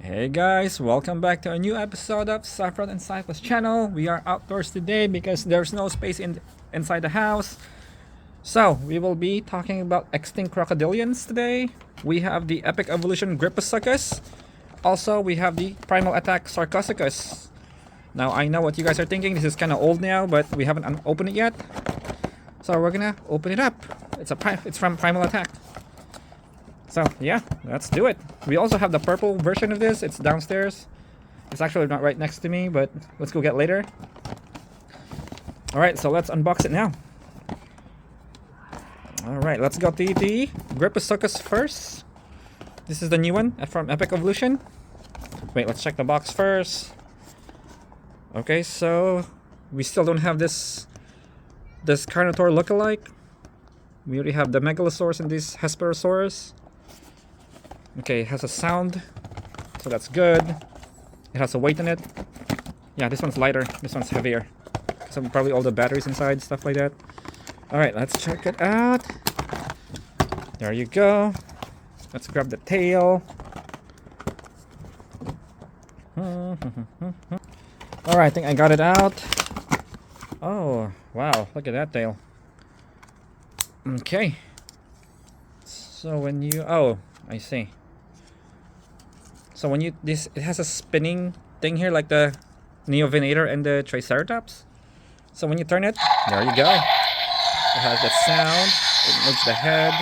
Hey guys, welcome back to a new episode of Saffron and Cyclist channel. We are outdoors today because there's no space inside the house. So we will be talking about extinct crocodilians today. We have the epic evolution GRYPOSUCHUS. Also, we have the primal attack Sarcosuchus. Now I know what you guys are thinking. This is kind of old now, but we haven't opened it yet. So we're gonna open it up. It's from Primal Attack. So yeah, let's do it. We also have the purple version of this. It's downstairs. It's actually not right next to me, but let's go get later. Alright, so let's unbox it now. Alright, let's go to the GRYPOSUCHUS first. This is the new one from Epic Evolution. Wait, let's check the box first. Okay, so we still don't have this carnivore lookalike. We already have the Megalosaurus and this Hesperosaurus. Okay, it has a sound, so that's good. It has a weight in it. Yeah, this one's lighter. This one's heavier. So probably all the batteries inside, stuff like that. Alright, let's check it out. There you go. Let's grab the tail. Alright, I think I got it out. Oh, wow, look at that tail. Okay. So when you... Oh, I see. So when you... it has a spinning thing here like the Neovenator and the Triceratops. So when you turn it, there you go. It has that sound. It moves the head.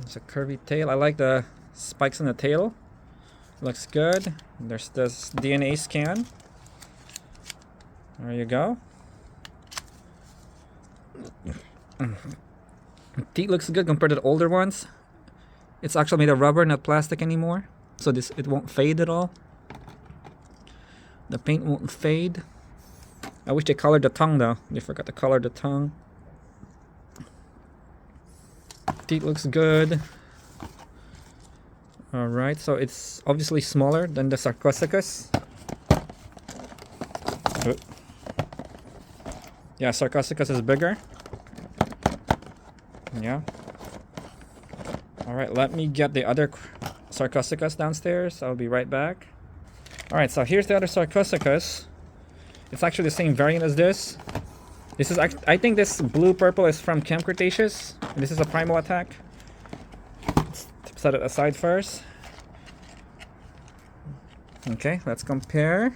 It's a curvy tail. I like the spikes in the tail. Looks good. There's this DNA scan. There you go. Teeth looks good compared to the older ones. It's actually made of rubber, not plastic anymore. So it won't fade at all. The paint won't fade. I wish they colored the tongue though. They forgot to color the tongue. Teeth looks good. Alright, so it's obviously smaller than the Sarcosuchus. Yeah, Sarcosuchus is bigger. Yeah. Alright, let me get the other Sarcosuchus downstairs. I'll be right back. Alright, so here's the other Sarcosuchus. It's actually the same variant as this. This is I think this blue-purple is from Camp Cretaceous. This is a primal attack. Let's set it aside first. Okay, let's compare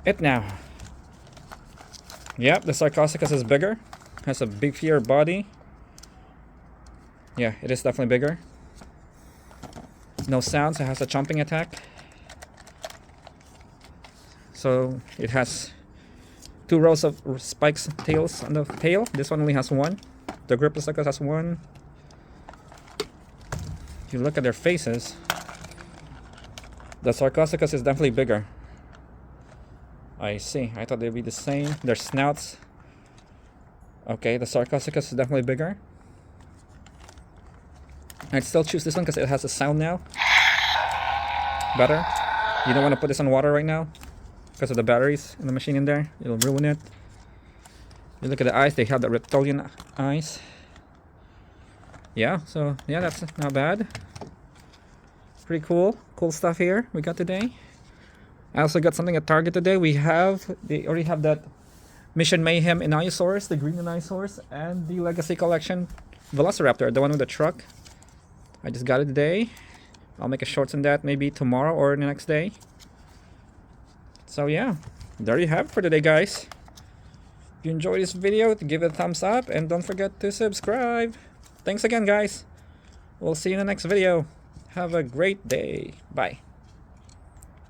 it now. Yep, the Sarcosuchus is bigger. Has a beefier body. Yeah, it is definitely bigger. No sounds, it has a chomping attack. So it has 2 rows of spikes tails on the tail. This one only has 1. The GRYPOSUCHUS has 1. If you look at their faces, the Sarcosuchus is definitely bigger. I see. I thought they'd be the same. Their snouts. Okay, the Sarcosuchus is definitely bigger. I'd still choose this one because it has a sound now. Better. You don't want to put this on water right now because of the batteries in the machine in there. It'll ruin it. You look at the eyes. They have the reptilian eyes. Yeah, so yeah, that's not bad. Pretty cool. Cool stuff here we got today. I also got something at Target today. They already have that Mission Mayhem Aniosaurus, the green Aniosaurus, and the Legacy Collection Velociraptor, the one with the truck. I just got it today. I'll make a shorts on that maybe tomorrow or the next day. So yeah, there you have it for today, guys. If you enjoyed this video, give it a thumbs up and don't forget to subscribe. Thanks again, guys. We'll see you in the next video. Have a great day. Bye.